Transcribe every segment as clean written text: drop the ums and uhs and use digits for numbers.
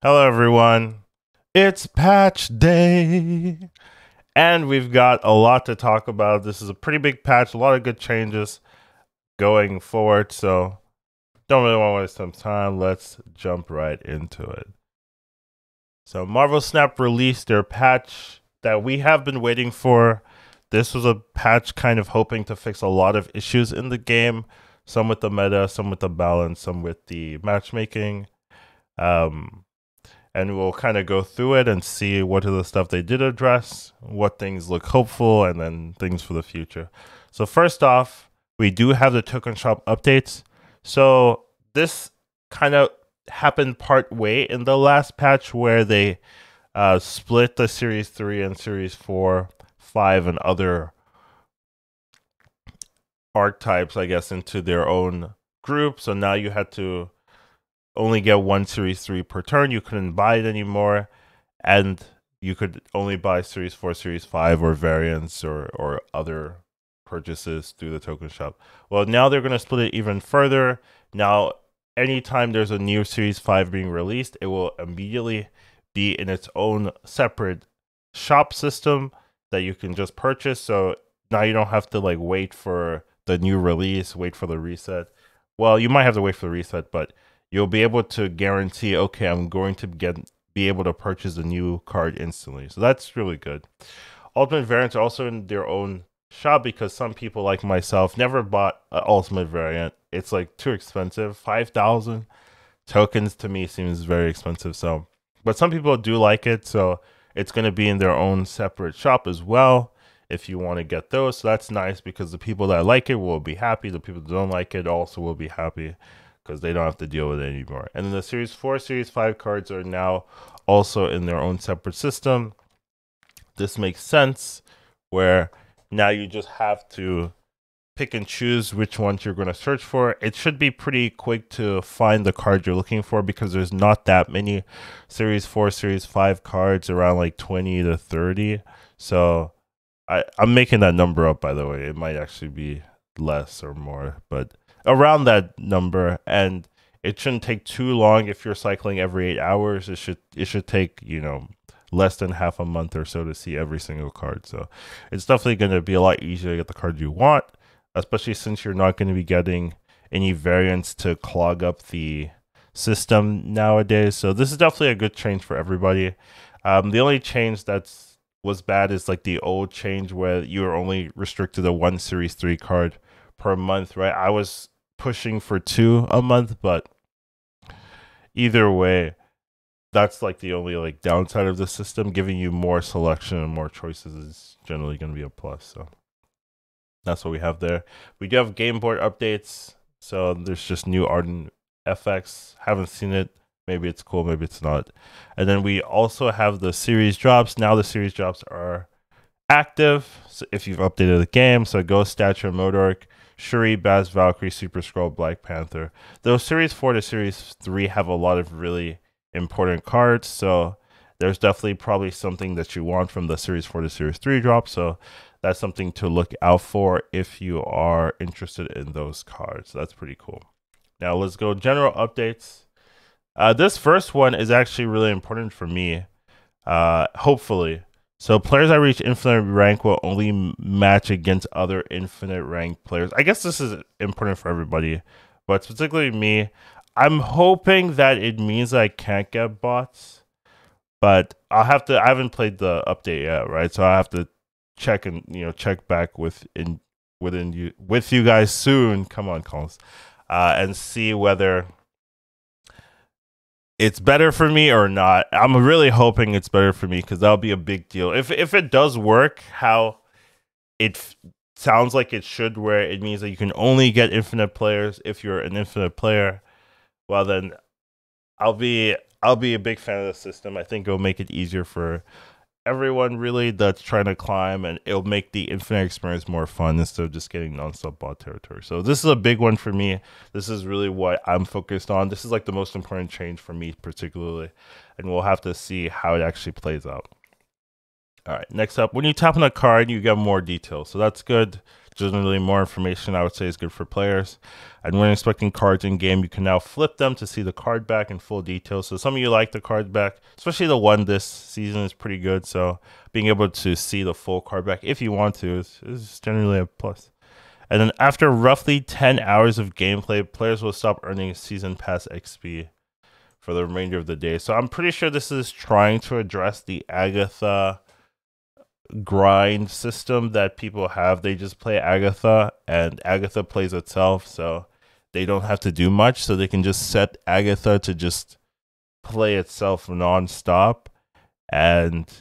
Hello, everyone. It's patch day, and we've got a lot to talk about. This is a pretty big patch, a lot of good changes going forward, so don't really want to waste some time. Let's jump right into it. So, Marvel Snap released their patch that we have been waiting for. This was a patch kind of hoping to fix a lot of issues in the game, some with the meta, some with the balance, some with the matchmaking. Um, and we'll kind of go through it and see what are the stuff they did address, what things look hopeful, and then things for the future. So first off, we do have the token shop updates. So this kind of happened part way in the last patch where they split the Series 3 and Series 4, 5, and other archetypes, I guess, into their own group. So now you had to only get one Series 3 per turn. You couldn't buy it anymore. And you could only buy Series 4, Series 5, or variants or other purchases through the token shop. Well, now they're going to split it even further. Now, anytime there's a new Series 5 being released, it will immediately be in its own separate shop system that you can just purchase. So now you don't have to like wait for the new release, wait for the reset. Well, you might have to wait for the reset, but you'll be able to guarantee, okay, I'm going to be able to purchase a new card instantly. So that's really good. Ultimate variants are also in their own shop because some people like myself never bought an ultimate variant. It's like too expensive. 5,000 tokens to me seems very expensive. So, but some people do like it. So it's going to be in their own separate shop as well if you want to get those. So that's nice because the people that like it will be happy. The people that don't like it also will be happy because they don't have to deal with it anymore. And then the Series 4, Series 5 cards are now also in their own separate system. This makes sense where now you just have to pick and choose which ones you're going to search for. It should be pretty quick to find the card you're looking for because there's not that many Series 4, Series 5 cards, around like 20 to 30. So I'm making that number up, by the way. It might actually be less or more, but around that number. And it shouldn't take too long if you're cycling every 8 hours. It should take, less than half a month or so to see every single card. So it's definitely going to be a lot easier to get the card you want, especially since you're not going to be getting any variants to clog up the system nowadays. So this is definitely a good change for everybody. The only change was bad is like the old change where you were only restricted to one Series 3 card per month, right? I was pushing for 2 a month, but either way, that's like the only like downside of the system. Giving you more selection and more choices is generally going to be a plus. So that's what we have there. We do have game board updates. So there's just new Arden FX. Haven't seen it. Maybe it's cool, maybe it's not. And then we also have the series drops. Now the series drops are active. So if you've updated the game, so Ghost, Stature, Modork, Shuri, Baz, Valkyrie, Super Skrull, Black Panther. Those Series 4 to Series 3 have a lot of really important cards, so there's definitely probably something that you want from the Series 4 to Series 3 drop, so that's something to look out for if you are interested in those cards. So that's pretty cool. Now let's go general updates. This first one is actually really important for me, hopefully. So players that reach infinite rank will only match against other infinite rank players. I guess this is important for everybody, but particularly me. I'm hoping that it means I can't get bots, but I haven't played the update yet, right? So I have to check and check back with you guys soon. Come on, Collins, and see whether it's better for me or not. I'm really hoping it's better for me because that'll be a big deal. If it does work, how it sounds like it should, where it means that you can only get infinite players if you're an infinite player. Well, then I'll be a big fan of the system. I think it'll make it easier for everyone really that's trying to climb, and it'll make the infinite experience more fun instead of just getting nonstop bot territory. So this is a big one for me. This is really what I'm focused on. This is like the most important change for me particularly, and we'll have to see how it actually plays out. All right, next up, when you tap on a card, you get more details. So that's good. Generally, more information, I would say, is good for players. And when inspecting cards in game, you can now flip them to see the card back in full detail. So some of you like the cards back, especially the one this season is pretty good. So being able to see the full card back if you want to is generally a plus. And then after roughly 10 hours of gameplay, players will stop earning Season Pass XP for the remainder of the day. So I'm pretty sure this is trying to address the Agatha grind system that people have. They just play Agatha and Agatha plays itself, so they don't have to do much, so they can just set Agatha to just play itself non-stop, and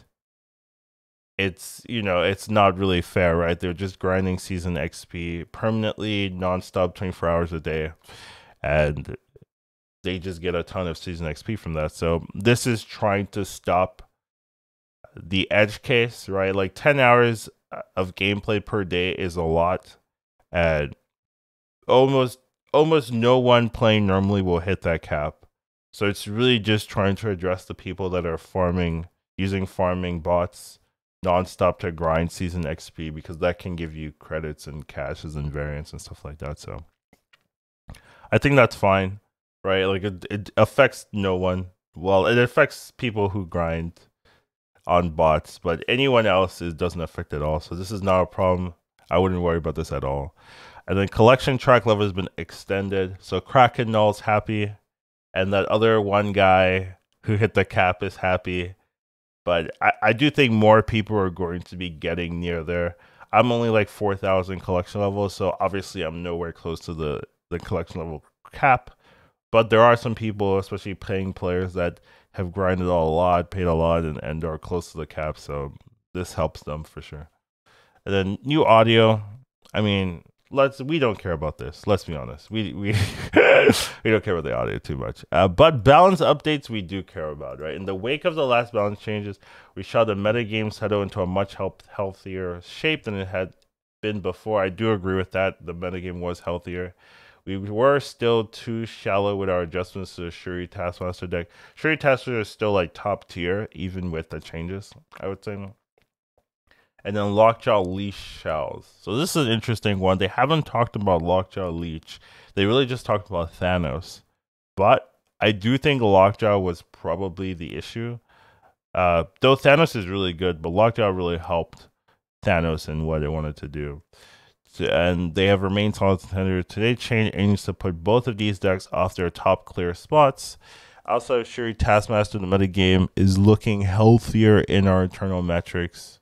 it's, you know, it's not really fair, right? They're just grinding season XP permanently non-stop 24 hours a day, and they just get a ton of season XP from that. So this is trying to stop the edge case, right? Like 10 hours of gameplay per day is a lot, and almost no one playing normally will hit that cap. So it's really just trying to address the people that are using farming bots nonstop to grind season XP, because that can give you credits and caches and variants and stuff like that. So I think that's fine, right? Like it affects no one. Well, it affects people who grind on bots, but anyone else doesn't affect at all. So this is not a problem. I wouldn't worry about this at all. And then collection track level has been extended. So Kraken Null's happy, and that other one guy who hit the cap is happy. But I do think more people are going to be getting near there. I'm only like 4,000 collection level, so obviously I'm nowhere close to the collection level cap. But there are some people, especially paying players, that have grinded a lot, paid a lot, and are close to the cap. So this helps them for sure. And then new audio. I mean, we don't care about this. Let's be honest. We we don't care about the audio too much. But balance updates we do care about, right? In the wake of the last balance changes, we saw the metagame settle into a much healthier shape than it had been before. I do agree with that. The metagame was healthier. We were still too shallow with our adjustments to the Shuri Taskmaster deck. Shuri Taskmaster is still like top tier, even with the changes, I would say. And then Lockjaw Leech Changes. So this is an interesting one. They haven't talked about Lockjaw Leech. They really just talked about Thanos. But I do think Lockjaw was probably the issue. Though Thanos is really good, but Lockjaw really helped Thanos in what it wanted to do. And they have remained solid contender. Today, change aims to put both of these decks off their top clear spots. Also, Shuri Taskmaster, the metagame, is looking healthier in our internal metrics.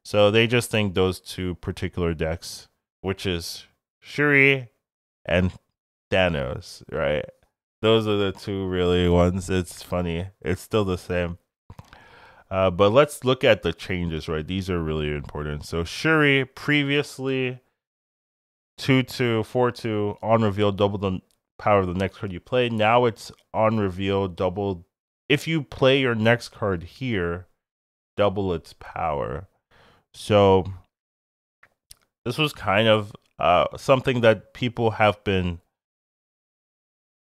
So they just think those two particular decks, which is Shuri and Thanos, right? Those are the two really ones. It's funny. It's still the same. But let's look at the changes, right? These are really important. So Shuri, previously 2/2, 4/2, on reveal, double the power of the next card you play. Now it's on reveal, double. If you play your next card here, double its power. So this was kind of something that people have been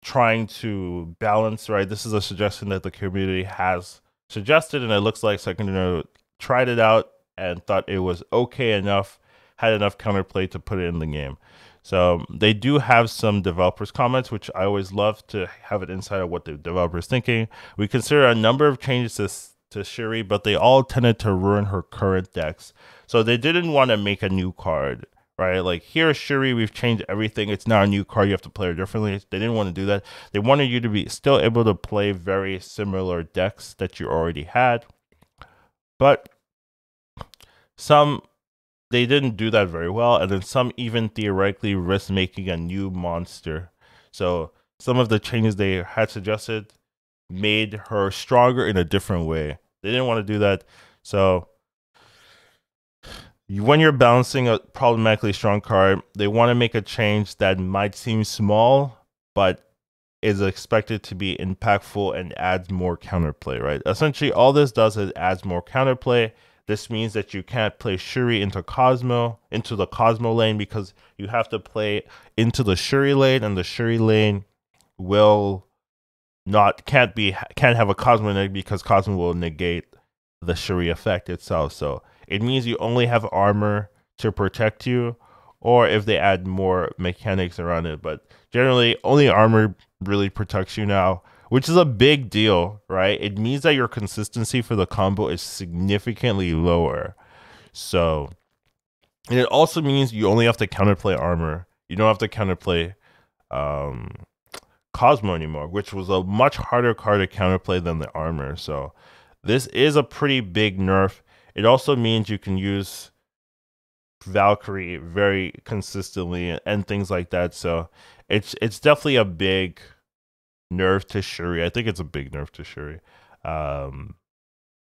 trying to balance, right? This is a suggestion that the community has suggested, and it looks like Second Note tried it out and thought it was okay enough, had enough counterplay to put it in the game. So they do have some developers' comments, which I always love to have an insight of what the developers thinking. We consider a number of changes to Shuri, but they all tended to ruin her current decks. So they didn't want to make a new card, right? Like, here, Shuri, we've changed everything. It's now a new card. You have to play her differently. They didn't want to do that. They wanted you to be still able to play very similar decks that you already had. But some, they didn't do that very well. And then some even theoretically risk making a new monster. So some of the changes they had suggested made her stronger in a different way. They didn't want to do that. So when you're balancing a problematically strong card, they want to make a change that might seem small, but is expected to be impactful and adds more counterplay, right? Essentially, all this does is adds more counterplay. This means that you can't play Shuri into the Cosmo lane, because you have to play into the Shuri lane, and the Shuri lane will can't have a Cosmo neg, because Cosmo will negate the Shuri effect itself. So it means you only have armor to protect you, or if they add more mechanics around it. But generally, only armor really protects you now, which is a big deal, right? It means that your consistency for the combo is significantly lower. So, and it also means you only have to counterplay armor. You don't have to counterplay Cosmo anymore, which was a much harder card to counterplay than the armor. So this is a pretty big nerf. It also means you can use Valkyrie very consistently and things like that. So it's definitely a big nerf to Shuri. I think it's a big nerf to Shuri.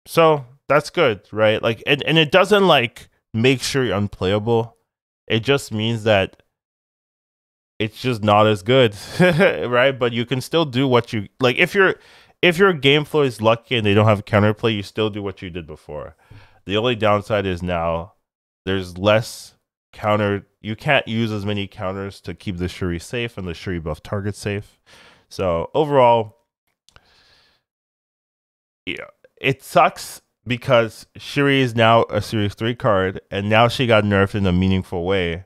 So that's good, right? Like, and it doesn't like make Shuri unplayable. It just means that it's just not as good, right? But you can still do what you like. If your game flow is lucky and they don't have counterplay, you still do what you did before. The only downside is now there's less counter. You can't use as many counters to keep the Shuri safe and the Shuri buff target safe. So overall, yeah, it sucks because Shuri is now a Series 3 card, and now she got nerfed in a meaningful way.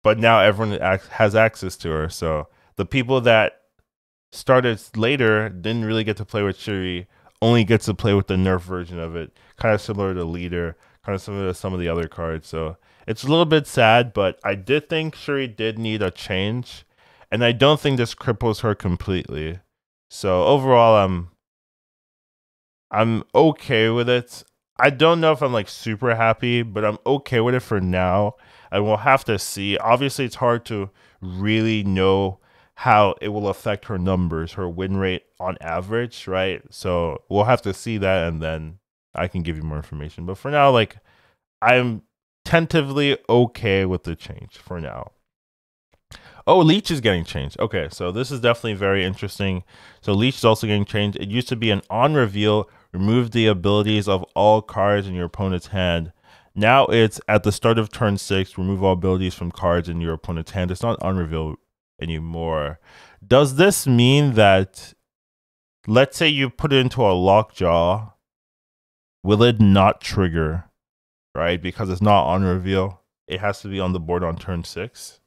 But now everyone has access to her. So the people that started later didn't really get to play with Shuri, only gets to play with the nerf version of it. Kind of similar to Leader, kind of similar to some of the other cards. So it's a little bit sad, but I did think Shuri did need a change, and I don't think this cripples her completely. So overall, I'm okay with it. I don't know if I'm like super happy, but I'm okay with it for now. And we'll have to see. Obviously, it's hard to really know how it will affect her numbers, her win rate on average, right? So we'll have to see that, and then I can give you more information. But for now, like, I'm tentatively okay with the change for now. Oh, Leech is getting changed. Okay, so this is definitely very interesting. So Leech is also getting changed. It used to be an on reveal, remove the abilities of all cards in your opponent's hand. Now it's at the start of turn 6, remove all abilities from cards in your opponent's hand. It's not on reveal anymore. Does this mean that, let's say you put it into a Lockjaw, will it not trigger, right? Because it's not on reveal. It has to be on the board on turn 6.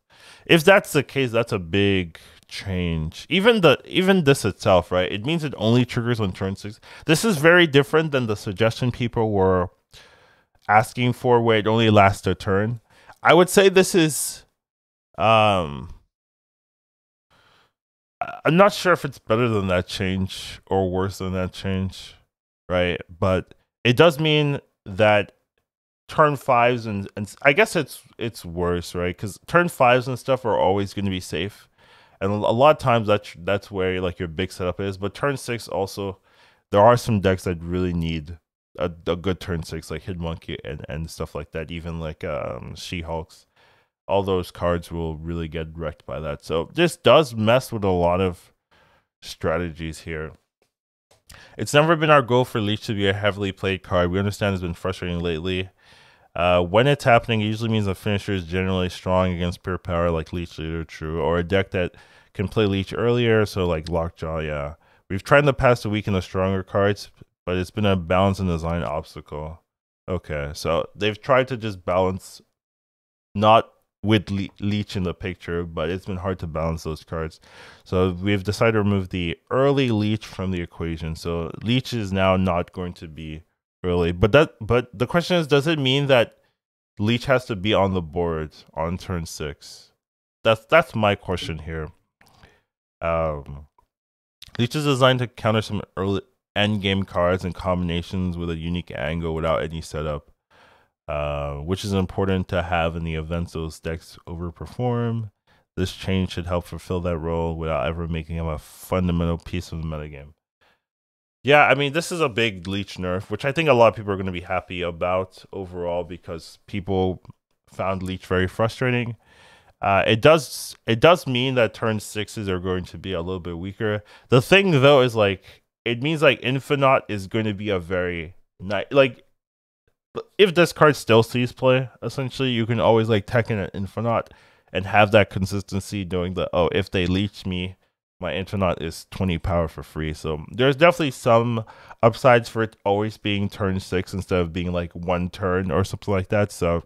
If that's the case, that's a big change. Even this itself, right? It means it only triggers on turn 6. This is very different than the suggestion people were asking for, where it only lasts a turn. I would say this is I'm not sure if it's better than that change or worse than that change, right? But it does mean that turn 5s and I guess it's worse, right? Because turn 5s and stuff are always going to be safe, and a lot of times that's where like your big setup is. But turn 6 also, there are some decks that really need a good turn 6, like Hidden Monkey and stuff like that. Even like She-Hulks, all those cards will really get wrecked by that. So this does mess with a lot of strategies here. It's never been our goal for Leech to be a heavily played card. We understand it's been frustrating lately. When it's happening, it usually means the finisher is generally strong against pure power like Leech Leader, true, or a deck that can play Leech earlier, so like Lockjaw, yeah. We've tried in the past to weaken the stronger cards, but it's been a balance and design obstacle. Okay, so they've tried to just balance, not with Leech in the picture, but it's been hard to balance those cards. So we've decided to remove the early Leech from the equation. So Leech is now not going to be early. But the question is, does it mean that Leech has to be on the board on turn 6? That's my question here. Leech is designed to counter some early end game cards and combinations with a unique angle without any setup, which is important to have in the event those decks overperform. This change should help fulfill that role without ever making him a fundamental piece of the metagame. Yeah, I mean, this is a big Leech nerf, which I think a lot of people are going to be happy about overall, because people found Leech very frustrating. It does mean that turn 6s are going to be a little bit weaker. The thing though is, like, it means like Infinite is going to be a very nice, like, if this card still sees play, essentially you can always like tech in an Infinite and have that consistency, knowing that, oh, if they Leech me, My internet is 20 power for free. So there's definitely some upsides for it always being turn 6 instead of being like one turn or something like that. So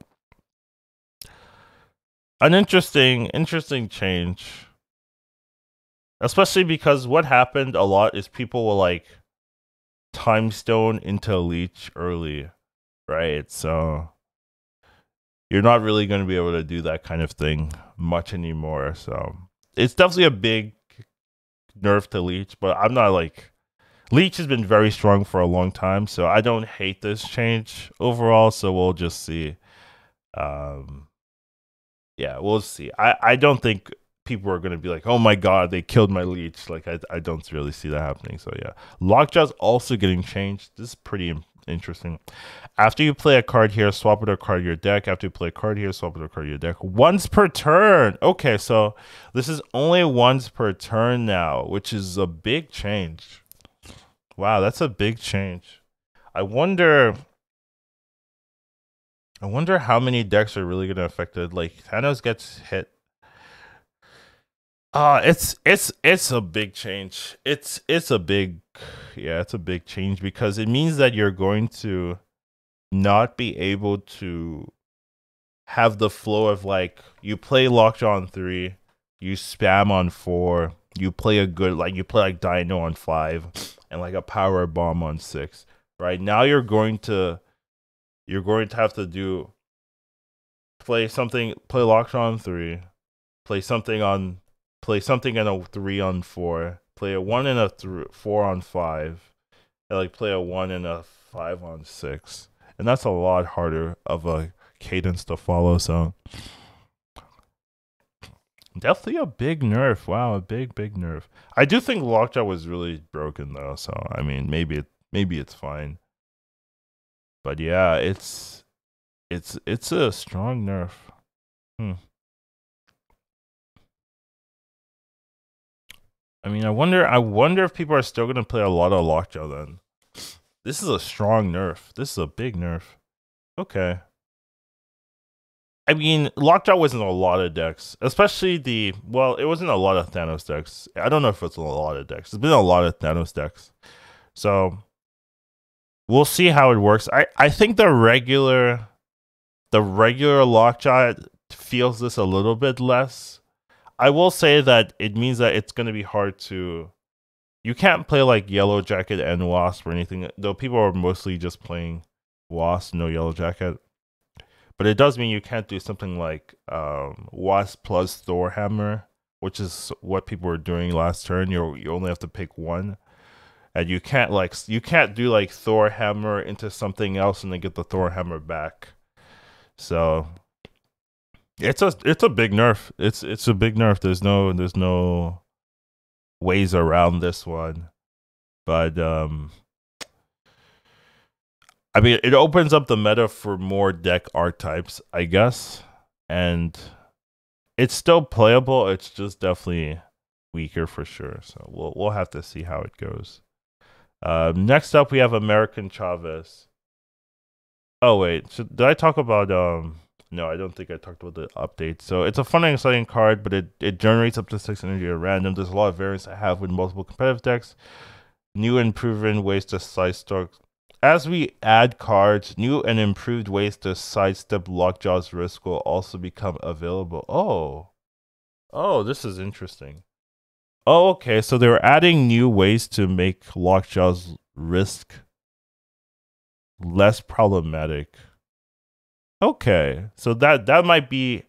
an interesting change. Especially because what happened a lot is people will like time stone into Leech early, right? So you're not really going to be able to do that kind of thing much anymore. So it's definitely a big nerf to Leech, but I'm not like Leech has been very strong for a long time, so I don't hate this change overall. So we'll just see. Yeah, we'll see. I don't think people are going to be like, oh my god, they killed my Leech. Like I don't really see that happening. So yeah, Lockjaw's also getting changed. This is pretty interesting. After you play a card here, swap with a card in your deck. After you play a card here, swap with a card in your deck. Once per turn. Okay, so this is only once per turn now, which is a big change. Wow, that's a big change. I wonder how many decks are really gonna affect it. Like Thanos gets hit. It's a big change. It's a big change because it means that you're going to not be able to have the flow of like you play Lockjaw on 3, you spam on 4, you play a good you play like Dino on 5 and like a power bomb on 6. Right? Now you're going to have to play Lockjaw on 3, play something in a 3 on 4, play a 1 and a 4 on 5, and like play a 1 and a 5 on 6. And that's a lot harder of a cadence to follow, so definitely a big nerf. Wow, a big nerf. I do think Lockjaw was really broken though, so I mean maybe it's fine. But yeah, it's a strong nerf. I mean, I wonder if people are still gonna play a lot of Lockjaw then. This is a strong nerf. This is a big nerf. Okay. I mean, Lockjaw wasn't a lot of decks, especially it wasn't a lot of Thanos decks. I don't know if it's a lot of decks. It's been a lot of Thanos decks. So we'll see how it works. I think the regular Lockjaw feels this a little bit less. I will say that it means that it's going to be hard to. You can't play like Yellow Jacket and Wasp or anything, though people are mostly just playing Wasp, no Yellow Jacket. But it does mean you can't do something like Wasp plus Thor Hammer, which is what people were doing last turn. You only have to pick one, and you can't do like Thor Hammer into something else and then get the Thor Hammer back. So it's a big nerf. It's a big nerf. There's no ways around this one. But I mean, it opens up the meta for more deck archetypes, I guess, and it's still playable. It's just definitely weaker for sure. So we'll have to see how it goes. Next up, we have American Chavez. Oh wait, did I talk about No, I don't think I talked about the update. So it's a fun and exciting card, but it generates up to 6 energy at random. There's a lot of variants I have with multiple competitive decks. New and proven ways to sidestep. As we add cards, new and improved ways to sidestep Lockjaw's risk will also become available. Oh, this is interesting. Oh, okay, so they're adding new ways to make Lockjaw's risk less problematic. Okay, so that might be,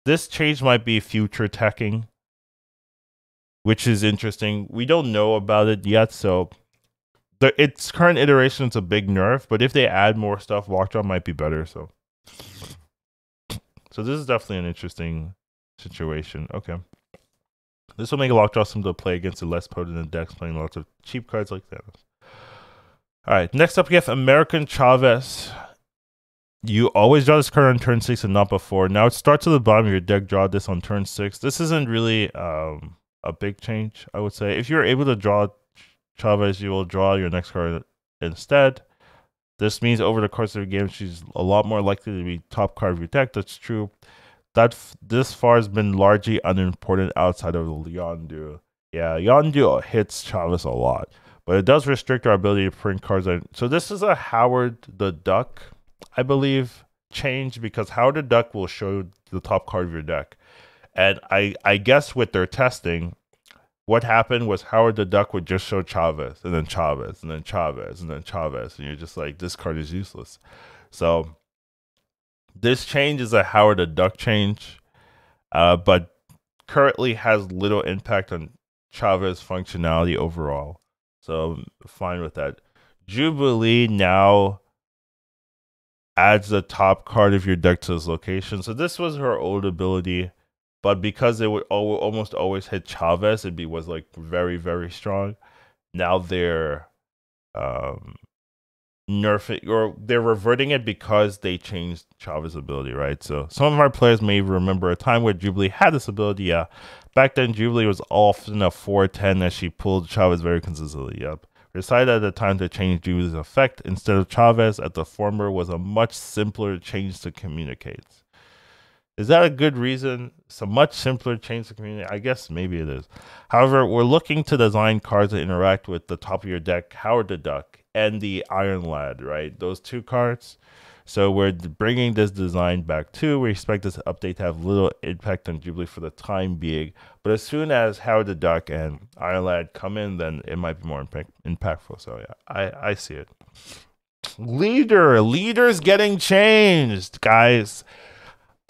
this change might be future teching, which is interesting. We don't know about it yet, so its current iteration is a big nerf, but if they add more stuff, Lockjaw might be better. So this is definitely an interesting situation. Okay, this will make Lockjaw simple to play against the less potent decks playing lots of cheap cards like that. All right, next up we have American Chavez. You always draw this card on turn 6 and not before. Now it starts at the bottom of your deck. Draw this on turn 6. This isn't really a big change, I would say. If you're able to draw Chavez, you will draw your next card instead. This means over the course of the game, she's a lot more likely to be top card of your deck. That's true. That this far has been largely unimportant outside of the Leon duo. Yeah, Yondu hits Chavez a lot, but it does restrict our ability to print cards. So this is a Howard the Duck, I believe, change, because Howard the Duck will show the top card of your deck. And I guess with their testing, what happened was Howard the Duck would just show Chavez, and then Chavez, and then Chavez, and then Chavez, and you're just like, this card is useless. So this change is a Howard the Duck change, but currently has little impact on Chavez functionality overall. So I'm fine with that. Jubilee now adds the top card of your deck to this location. So this was her old ability, but because it would almost always hit Chavez, was like very, very strong. Now they're nerfing, or they're reverting it because they changed Chavez's ability, right? So some of our players may remember a time where Jubilee had this ability. Yeah, back then Jubilee was often a 4/10 as she pulled Chavez very consistently. Yep. We decided at the time to change Jubilee's effect instead of Chavez, as the former was a much simpler change to communicate. Is that a good reason? It's a much simpler change to communicate. I guess maybe it is. However, we're looking to design cards that interact with the top of your deck, Howard the Duck, and the Iron Lad, right? Those two cards. So we're bringing this design back too. We expect this update to have little impact on Jubilee for the time being. But as soon as Howard the Duck and Iron Lad come in, then it might be more impactful. So yeah, I see it. Leader's getting changed, guys.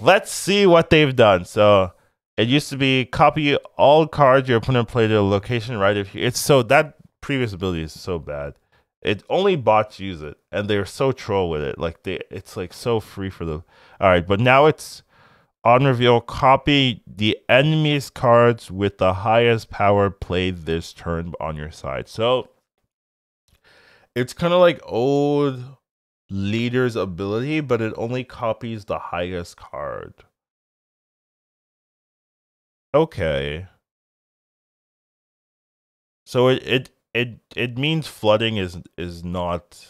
Let's see what they've done. So it used to be copy all cards your opponent played at a location, right? It's so that previous ability is so bad. It only bots use it, and they're so troll with it. Like it's like so free for the. All right, but now it's on reveal. Copy the enemy's cards with the highest power played this turn on your side. So it's kind of like old Leader's ability, but it only copies the highest card. Okay. So it means flooding is not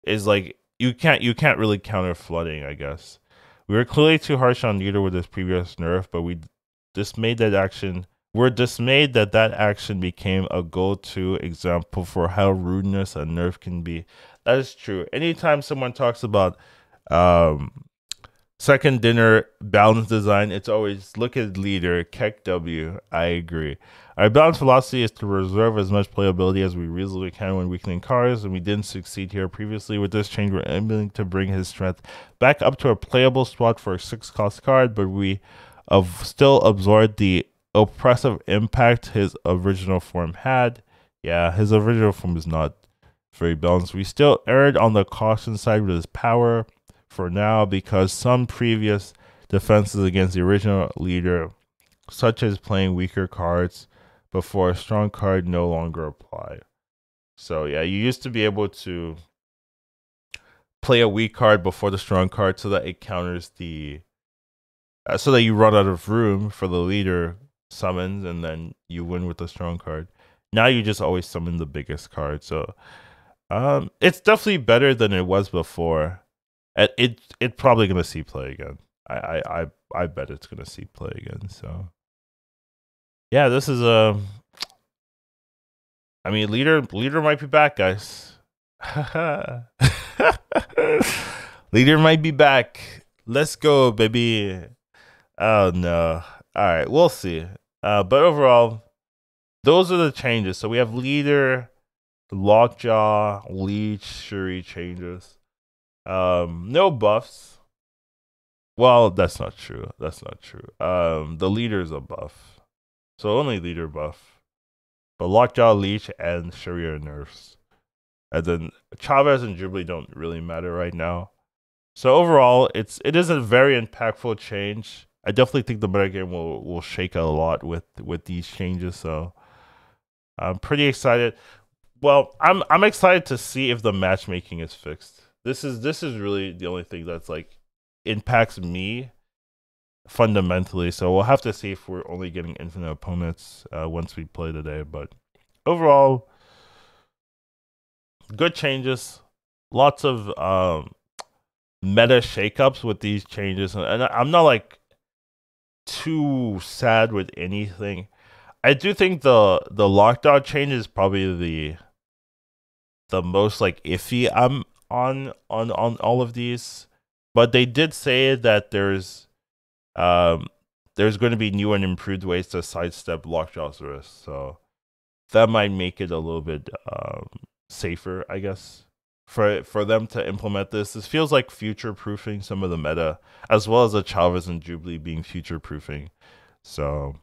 is like you can't really counter flooding, I guess. We were clearly too harsh on Leader with his previous nerf, but we're dismayed that that action became a go-to example for how rudeness and nerf can be. That is true. Anytime someone talks about second dinner balance design, it's always look at Leader, Keck W. I agree. Our balance philosophy is to reserve as much playability as we reasonably can when weakening cards, and we didn't succeed here previously. With this change, we're aiming to bring his strength back up to a playable spot for a 6-cost card, but we have still absorbed the oppressive impact his original form had. Yeah, his original form is not very balanced. We still erred on the caution side with his power for now, because some previous defenses against the original Leader, such as playing weaker cards before a strong card, no longer apply. So yeah, you used to be able to play a weak card before the strong card so that it counters the so that you run out of room for the Leader summons, and then you win with the strong card. Now you just always summon the biggest card. So it's definitely better than it was before. It's probably gonna see play again. I bet it's gonna see play again. So yeah, this is I mean, Leader might be back, guys. Leader might be back. Let's go, baby. Oh no. All right, we'll see. But overall, those are the changes. So we have Leader, Lockjaw, Leech, Shuri Changes. No buffs. Well, that's not true. That's not true. The Leader's a buff, so only Leader buff. But Lockjaw, Leech, and Shuri are nerfs. And then Chavez and Jubilee don't really matter right now. So overall, it is a very impactful change. I definitely think the meta game will shake a lot with these changes. So I'm pretty excited. Well, I'm excited to see if the matchmaking is fixed. This is really the only thing that's like impacts me fundamentally. So we'll have to see if we're only getting infinite opponents once we play today. But overall, good changes. Lots of meta shakeups with these changes, and I'm not like too sad with anything. I do think the Lockjaw change is probably the most like iffy I'm on all of these, but they did say that there's going to be new and improved ways to sidestep Lockjaw's risk, so that might make it a little bit safer, I guess, for them to implement this. This feels like future proofing some of the meta, as well as the Chavez and Jubilee being future proofing. So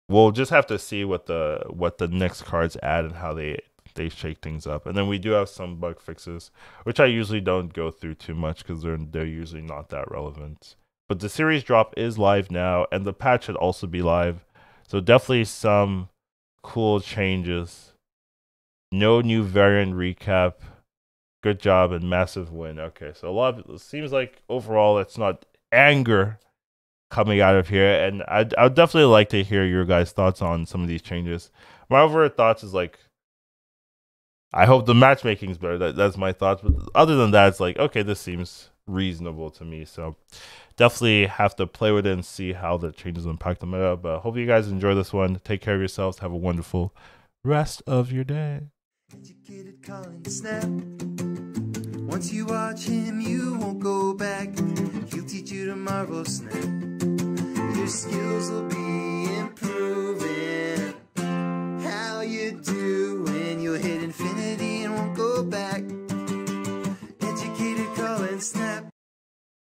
we'll just have to see what the next cards add and how they shake things up. And then we do have some bug fixes, which I usually don't go through too much because they're usually not that relevant. But the series drop is live now, and the patch should also be live. So definitely some cool changes. No new variant recap. Good job and massive win. Okay, so a lot of it seems like overall it's not anger coming out of here, and I'd definitely like to hear your guys' thoughts on some of these changes. My overall thoughts is like, I hope the matchmaking is better. That's my thoughts. But other than that, it's like, okay, this seems reasonable to me. So definitely have to play with it and see how the changes impact the meta. But hope you guys enjoy this one. Take care of yourselves. Have a wonderful rest of your day. Educatedcollins snap. Once you watch him, you won't go back. He'll teach you tomorrow snap. Your skills